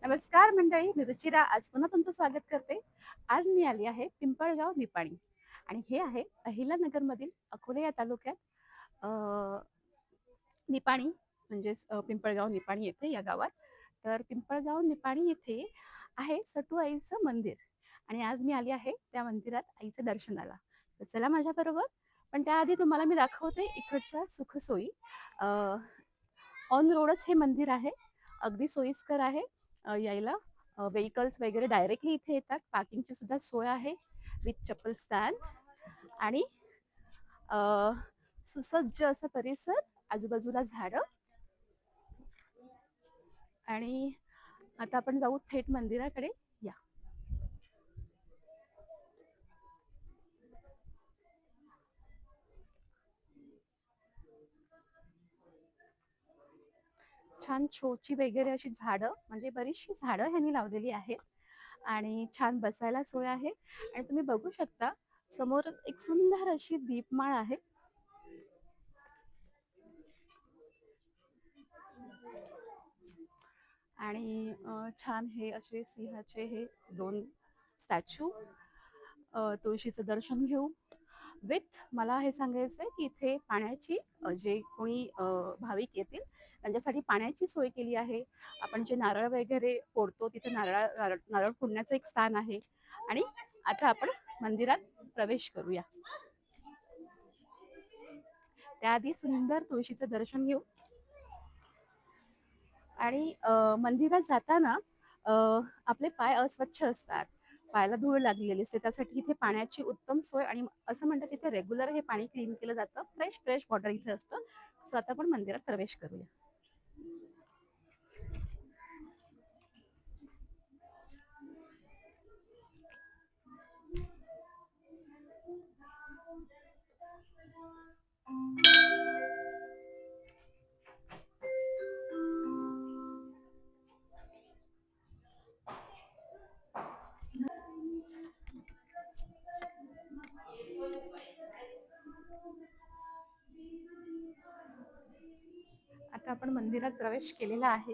नमस्कार मंडळी, मी रुचिरा आज पुन्हा तुमचं स्वागत करते. आज मी आली आहे पिंपळगाव निपाणी आणि हे आहे अहिलानगरमधील अकोले या तालुक्यात अ, निपाणी म्हणजेच पिंपळगाव निपाणी येथे या गावात. तर पिंपळगाव निपाणी येथे आहे सटू आईचं मंदिर आणि आज मी आली आहे त्या मंदिरात आईच्या दर्शनाला. तर चला माझ्याबरोबर. पण त्याआधी तुम्हाला मी दाखवते इकडच्या सुखसोयी. ऑन रोडच हे मंदिर आहे. अगदी सोयीस्कर आहे यायला. व्हेइकल्स वगैरे डायरेक्टली इथे येतात. पार्किंगची सुद्धा सोय आहे विथ चप्पल स्टँड आणि अ, सुसज्ज असं परिसर, आजूबाजूला झाडं आणि आता आपण जाऊ थेट मंदिराकडे. या. छान शोची वगैरे अशी झाडं, म्हणजे बरीचशी झाडं ह्यांनी लावलेली आहेत आणि छान बसायला सोय आहे आणि तुम्ही बघू शकता समोर एक सुंदर अशी दीपमाळ आहे. आणि छान हे असे सिंहाचे हे दोन स्टॅच्यू. तुळशीचं दर्शन घेऊ विथ मला हे सांगायचंय की इथे पाण्याची जे कोणी भाविक येतील त्यांच्यासाठी पाण्याची सोय केली आहे. आपण जे नारळ वगैरे फोडतो तिथे नारळ नारळ फोडण्याचं एक स्थान आहे. आणि आता आपण मंदिरात प्रवेश करूया. त्याआधी सुंदर तुळशीचं दर्शन घेऊ आणि मंदिरात जाताना अ, आपले पाय अस्वच्छ असतात, पायाला धूळ लागलेली असते, त्यासाठी इथे पाण्याची उत्तम सोय आणि असं म्हणतात इथे रेग्युलर हे पाणी क्लीन केलं जातं. फ्रेश फ्रेश वॉटर इथे असतं. सो आता आपण मंदिरात प्रवेश करूया. आता आपण मंदिरात प्रवेश केलेला आहे.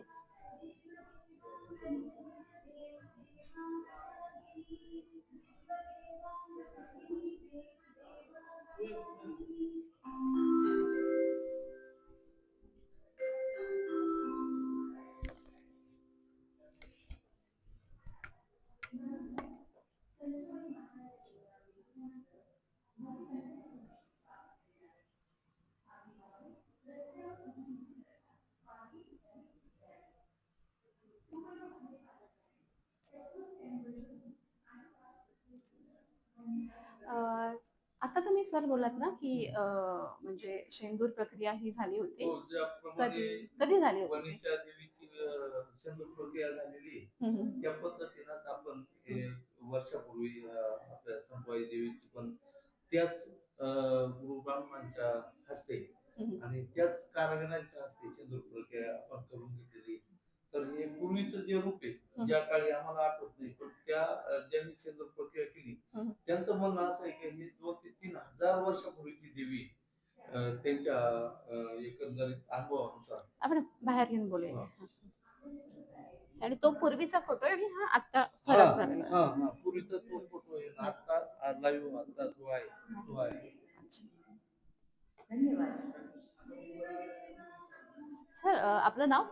अ, आता तुम्ही सर बोललात ना की म्हणजे शेंदूर प्रक्रिया ही झाली होती. हो, ज्याप्रमाणे कधी कधी झाली होती ती? वणीच्या देवीची शेंदूर प्रक्रिया झालेली आहे, हम्म, हम्म. त्या पद्धतीनंच आपण वर्षापूर्वी आपल्या संभाई देवीची पण त्याच गुरु ब्राह्मणांच्या हस्ते हम्म. आणि त्याच कारविरांच्या हस्ते शेंदूर प्रक्रिया आपण करून घेतलेली. तर हे पूर्वीचं जे रूप आहे, ज्या काळी आम्हाला आठवत नाही, पण त्या ज्यांनी शेंदूर प्रक्रिया केली त्यांचं म्हणणं असं आहे की ही 2 ते 3,000 वर्षापूर्वीची देवी त्यांच्या एकंदरीत अनुभवानुसार आपण बाहेर घेऊन बोलूया. आणि तो पूर्वीचा फोटो आणि हा आता हा फरक झालेला हा आहे. हा पूर्वीचा तो फोटो आहे ना, आता लाईव्ह आता जो आहे तो आहे. अच्छा. सर आपलं नाव?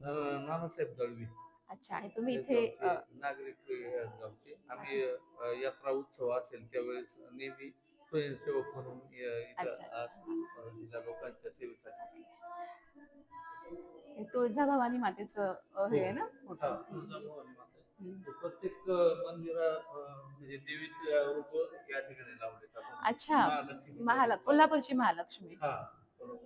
नानासाहेब दळवी. अच्छा. आणि तुम्ही हे इथे गावचे नागरिक ह्याच गावचे. आम्ही यात्रा उत्सव असेल त्यावेळेस नेहमी स्वयंसेवक म्हणून इथं अच्छा अच्छा. असतो या लोकांच्या सेवेसाठी. हे तुळजाभवानी मातेचं हे आहे ना हो फोटो? हा तुळजाभवानी माता आहे. प्रत्येक मंदिर म्हणजे देवीचे रूप या ठिकाणी लावलेत आपण. अच्छा. महालक्ष्मी कोल्हापूरची महालक्ष्मी, हा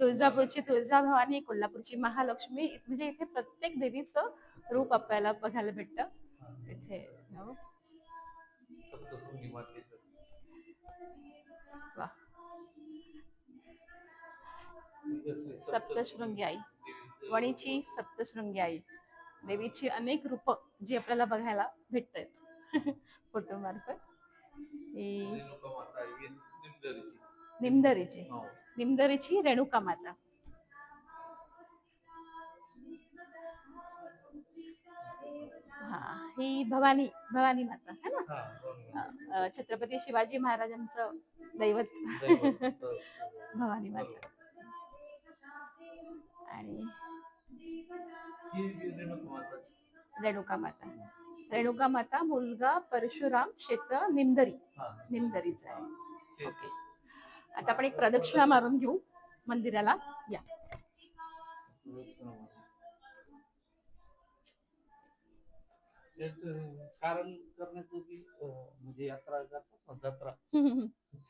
तुळजापूरची तुळजाभवानी, कोल्हापूरची महालक्ष्मी, म्हणजे इथे प्रत्येक देवीचं रूप आपल्याला बघायला भेटतं इथे. हो. सप्तशृंगी मातेचं. वा. सप्तशृंगी आई, वणीची सप्तशृंगी आई, देवीची अनेक रूप जी आपल्याला बघायला भेटत आहेत फोटो मार्फत. निमदरीची निमदरीची रेणुका माता. ही भवानी भवानी माता है ना. हा बरोबर. छत्रपती शिवाजी महाराजांचं दैवत दैवत. भवानी बरोबर. माता. आणि ही रेणुका माताची. रेणुका माता. रेणुका माता मुलगा परशुराम क्षेत्र निमदरी. हा. निमदरीच आहे. तेच. ओके. आता आपण एक प्रदक्षिणा मारून घेऊ मंदिराला. या. एक कारण करण्याचं की म्हणजे यात्रा करतात ना, जत्रा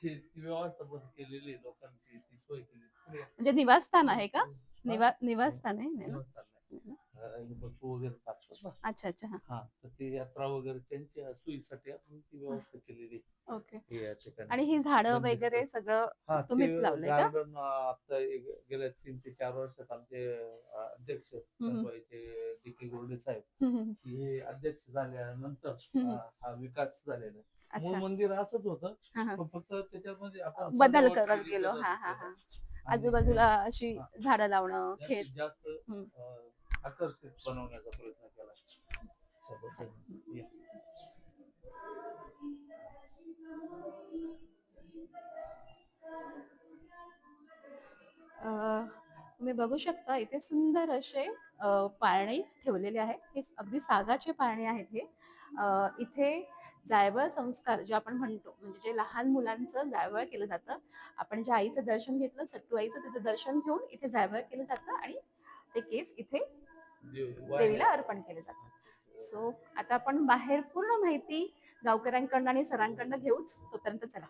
ती व्यवस्था पण केलेली आहे लोकांची, ती सोय केली. म्हणजे निवासस्थान आहे का? हा? निवासस्थान आहे ना? देवस्थान आहे. बसू वगैरे टाकतात ना. अच्छा अच्छा. हा. हा, तर ती यात्रा वगैरे त्यांच्या सोयीसाठी आपण ती व्यवस्था केलेली आहे. ओके. या ठिकाणी आणि ही झाडं बंदिस्त. वगैरे सगळं हा, तुम्हीच ते लावलंय का? गार्डन आता गेल्या 3 ते 4 वर्षात आमचे अध्यक्ष संतबाईचे डी.के. गोरडे साहेब हे अध्यक्ष झाल्यानंतर हा विकास झालेला आहे. मूळ अच्छा. मंदिर असंच होतं, हा, हा. पण फक्त त्याच्यामध्ये आपण बदल सजावट करत केली, गेलो. बदल हा हा केला. हा. आणि आजूबाजूला अशी हा, झाडं लावणं, खेळ. जास्तीत जास्त आकर्षित बनवण्याचा प्रयत्न केला. सोबत या. तुम्ही बघू शकता इथे सुंदर असे पाळणे ठेवलेले आहेत. हे अगदी सागाचे पाळणे आहेत हे. इथे जायबळ संस्कार जे आपण म्हणतो, म्हणजे जे लहान मुलांचं जायबळ केलं जातं. आपण ज्या आईचं दर्शन घेतलं, सट्टू आईचं, त्याचं दर्शन घेऊन इथे जायबळ केलं जातं आणि ते केस इथे देवीला अर्पण केले जातात. सो आता आपण बाहेर पूर्ण माहिती गावकऱ्यांकडनं आणि सरांकडनं घेऊच. तोपर्यंत चला.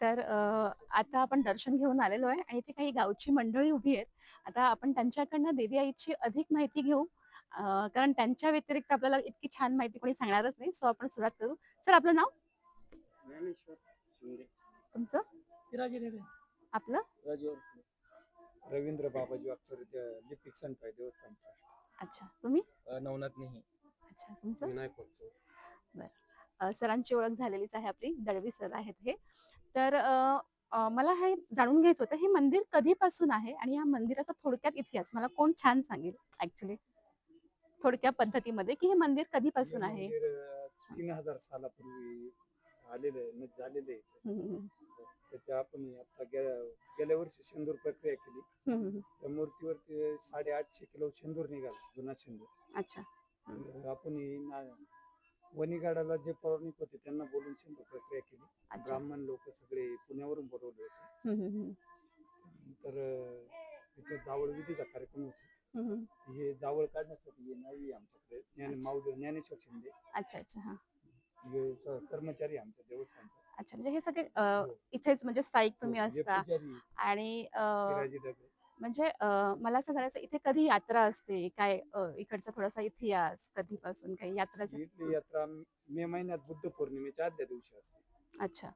तर आता आपण दर्शन घेऊन आलेलो आहे आणि इथे काही गावची मंडळी उभी आहेत. आता आपण त्यांच्याकडनं देवी आईची अधिक माहिती घेऊ. कारण त्यांच्या व्यतिरिक्त आपल्याला इतकी छान माहिती कोणी सांगणारच नाही. सो आपण सुरुवात करू. सर, आपलं नाव? ज्ञानेश्वर शिंदे. तुमचं? आपलं? रवींद्र बाबाजी वागचौरे, लिपिक संत देवस्थान. अच्छा. तुम्ही? नवनाथ नेही. अच्छा. तुमचं? विनायक वागचौरे. बरं. सरांची ओळख झालेलीच आहे आपली. दळवी सर आहेत हे. तर मला हे जाणून घ्यायचं होतं, हे मंदिर कधीपासून आहे आणि या मंदिराचा थोडक्यात इतिहास मला कोण छान सांगेल ऍक्च्युली थोडक्या पद्धतीमध्ये, की हे मंदिर कधीपासून आहे? 3000 सालापूर्वी झालेलं आहे. त्याच्या आपण आता गेल्या वर्षी शेंदूर प्रक्रिया केली. त्या मूर्तीवरती 850 किलो शेंदूर निघाला, जुना शेंदूर. अच्छा. आपण वणीगडाला जे पौराणिक होते त्यांना बोलून शेंदूर प्रक्रिया केली. ब्राह्मण लोक सगळे पुण्यावरून बोलवले होते. तर तिथे जावळ विधीचा कार्यक्रम होता. हे जावळ काढण्यासाठी हे नाही आमच्याकडे ज्ञानेश्वर शिंदे. अच्छा अच्छा. हा. कर्मचारी आमच्या देवस्थानचा. अच्छा. म्हणजे हे सगळे इथेच म्हणजे स्थायिक तुम्ही असता. आणि म्हणजे मला असं करायचं, इथे कधी यात्रा असते काय? इकडचा थोडासा इतिहास, कधीपासून काही यात्राची? इथली यात्रा मे महिन्यात बुद्ध पौर्णिमेच्या आदल्या दिवशी असते. अच्छा.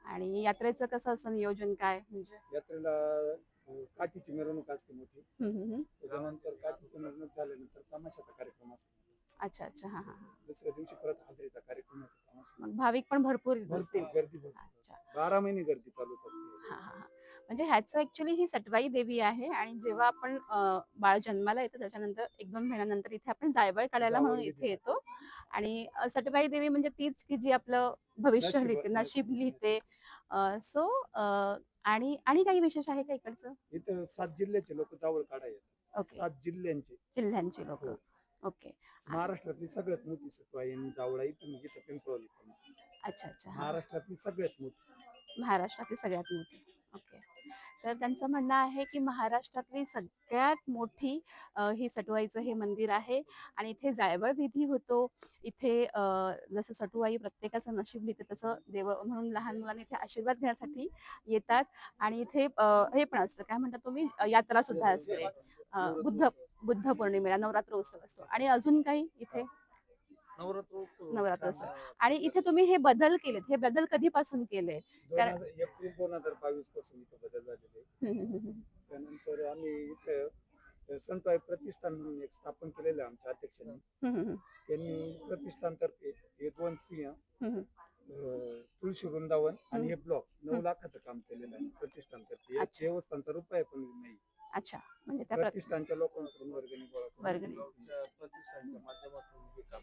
आणि यात्रेचं कसं असं नियोजन काय? म्हणजे यात्रेला काठीची मिरवणूक असते मोठी. त्याच्यानंतर काठीची मिरवणूक झाल्यानंतर तमाशाचा कार्यक्रम असतो. अच्छा अच्छा. हा हा. दुसऱ्या दिवशी परत हाजरीचा कार्यक्रम होतो. मग भाविक पण भरपूर असतील. गर्दी. अच्छा. 12 महिने गर्दी चालू असते. हा हा. म्हणजे ह्याचं ऍक्च्युली ही सटवाई देवी आहे आणि जेव्हा आपण बाळ जन्माला येतो त्याच्यानंतर 1-2 महिन्यानंतर इथे आपण जायबळ काढायला म्हणून इथे येतो. आणि सटवाई देवी म्हणजे तीच की जी आपलं भविष्य लिहिते, नशीब लिहिते. सो आणि काही विशेष आहे का इकडचं? इथं 7 जिल्ह्याचे लोक जावळ काढायला. ओके. 7 जिल्ह्यांची लोक. ओके. महाराष्ट्रातली सगळ्यात मोठी सटवाई आणि जावळा इथं पिंपळवली. अच्छा अच्छा. महाराष्ट्रातली सगळ्यात मोठी. महाराष्ट्रातली सगळ्यात मोठी. ओके. तर त्यांचं म्हणणं आहे की महाराष्ट्रातली सगळ्यात मोठी ही सटवाईचं हे मंदिर आहे आणि इथे जायबळ विधी होतो. इथे जसं सटुवाई प्रत्येकाचं नशीब लिहिते तसं देव म्हणून लहान मुलांनी इथे आशीर्वाद घेण्यासाठी येतात. आणि इथे हे पण असतं, काय म्हणतात तुम्ही, यात्रा सुद्धा असते. बुद्ध पौर्णिमेला नवरात्र उत्सव असतो. आणि अजून काही इथे? नवरात्रोत्सव नवरात्रोत्सव. छान, आणि इथे तुम्ही हे बदल केलेत, हे बदल कधीपासून केले? कारण एप्रिल 2022 पासून इथं बदल झालेले आहे. हम्म, हम्म, हम्म, त्यानंतर आम्ही इथं संतवाई प्रतिष्ठान म्हणून एक स्थापन केलेलं आहे आमच्या अध्यक्षांनी. हम्म, हम्म, त्यांनी प्रतिष्ठानतर्फे हे 2 सिंह, हम्म, तुळशी वृंदावन आणि हे ब्लॉक 9 हम्म. लाखाचं काम केलेलं आहे प्रतिष्ठानतर्फे. एक अच्छा. देवस्थानचा रुपया पण नाही. अच्छा, म्हणजे त्या प्रतिष्ठानच्या लोकांकडून वर्गणी गोळा करून वर्गणी. गावच्या प्रतिष्ठानच्या माध्यमातून हे काम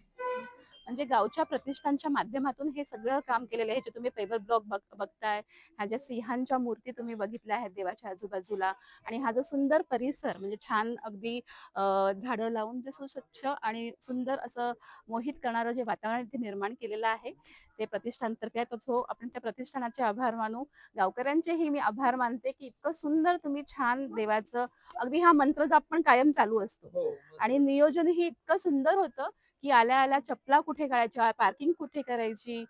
म्हणजे गावच्या प्रतिष्ठानच्या माध्यमातून हे सगळं काम केलेलं आहे. जे तुम्ही पेपर ब्लॉक बघताय, ह्या ज्या सिंहांच्या मूर्ती तुम्ही बघितल्या आहेत देवाच्या आजूबाजूला, आणि हा जो सुंदर परिसर म्हणजे छान अगदी झाडं लावून जे सुस्वच्छ आणि सुंदर असं मोहित करणारं जे वातावरण इथे निर्माण केलेलं आहे ते प्रतिष्ठानतर्फे आहे. तो आपण त्या प्रतिष्ठानाचे आभार मानू. गावकऱ्यांचेही मी आभार मानते की इतकं सुंदर तुम्ही छान देवाचं अगदी हा मंत्र जाप पण कायम चालू असतो. हो. आणि नियोजनही इतकं सुंदर होतं की आल्या आल्या चपला कुठे काढायच्या, पार्किंग कुठे करायची,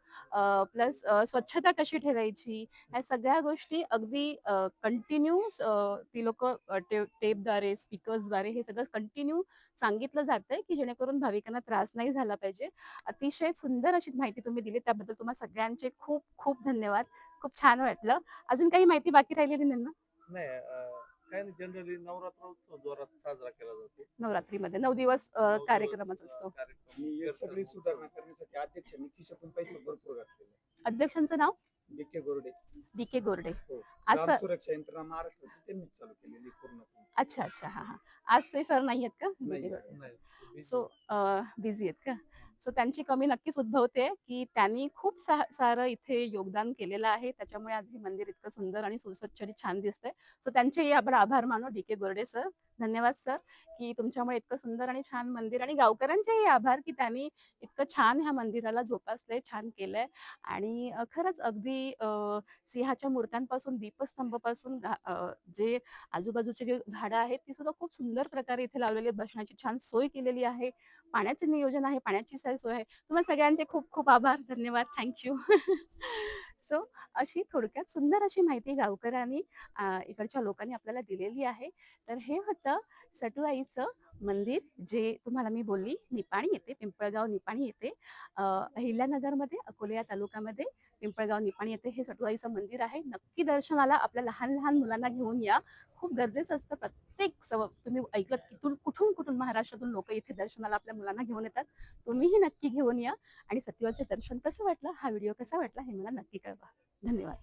प्लस स्वच्छता कशी ठेवायची, ह्या सगळ्या गोष्टी अगदी कंटिन्यू ती लोक टेपद्वारे स्पीकर्सद्वारे हे सगळं कंटिन्यू सांगितलं जातंय की जेणेकरून भाविकांना त्रास नाही झाला पाहिजे. अतिशय सुंदर अशी माहिती तुम्ही दिली, त्याबद्दल तुम्हाला सगळ्यांचे खूप खूप धन्यवाद. खूप छान वाटलं. अजून काही माहिती बाकी राहिलेली नाही ना? नाही काय नाही, जनरली नवरात्रोत्सव जोरात साजरा केला जातो. नवरात्रीमध्ये 9 दिवस 9 दिवस, कार्यक्रमच असतो. कार्यक्रम आणि हे करतात. सगळी सुधारणा करण्यासाठी अध्यक्षांनी खिशातून पैसे भरपूर घातलेले. अध्यक्षांचं नाव DK गोरडे. DK गोरडे. हो. असं. ग्राम सुरक्षा यंत्रणा महाराष्ट्राची त्यांनीच चालू केलेली पूर्णपणे. अच्छा अच्छा, हा हा. आज ते सर नाही आहेत का? नाही. नाही, सो बिझी आहेत का? सो त्यांची कमी नक्कीच उद्भवते की त्यांनी खूप सारं इथे योगदान केलेलं आहे, त्याच्यामुळे आज हे मंदिर इतकं सुंदर आणि सुस्वच्छ आणि छान दिसतंय. सो त्यांचेही आपण आभार मानू. DK गोरडे सर, धन्यवाद सर की तुमच्यामुळे इतकं सुंदर आणि छान मंदिर, आणि गावकऱ्यांचेही आभार की त्यांनी इतकं छान ह्या मंदिराला जोपासलंय, छान केलंय. आणि खरंच अगदी सिंहाच्या मूर्त्यांपासून दीपस्तंभापासून जे आजूबाजूचे जे झाडं आहेत ती सुद्धा खूप सुंदर प्रकारे इथे लावलेली आहेत. बसण्याची छान सोय केलेली आहे, पाण्याचे नियोजन आहे, पाण्याची सोय आहे. तुम्हाला सगळ्यांचे खूप खूप आभार, धन्यवाद, थँक्यू. सो अशी थोडक्यात सुंदर अशी माहिती गावकऱ्यांनी इकडच्या लोकांनी आपल्याला दिलेली आहे. तर हे होतं सटुआईचं मंदिर, जे तुम्हाला मी बोलली निपाणी येते, पिंपळगाव निपाणी येते, अहिल्यानगरमध्ये, अकोले या तालुक्यामध्ये पिंपळगाव निपाणी येथे हे सटुआईचं मंदिर आहे. नक्की दर्शनाला आपल्या लहान लहान मुलांना घेऊन या. खूप गरजेचं असतं. प्रत्येक तुम्ही ऐकलं की कुठून कुठून महाराष्ट्रातून लोक इथे दर्शनाला आपल्या मुलांना घेऊन येतात. तुम्हीही नक्की घेऊन या. आणि सटुआईचे दर्शन कसं वाटलं, हा व्हिडिओ कसा वाटला हे मला नक्की कळवा. धन्यवाद.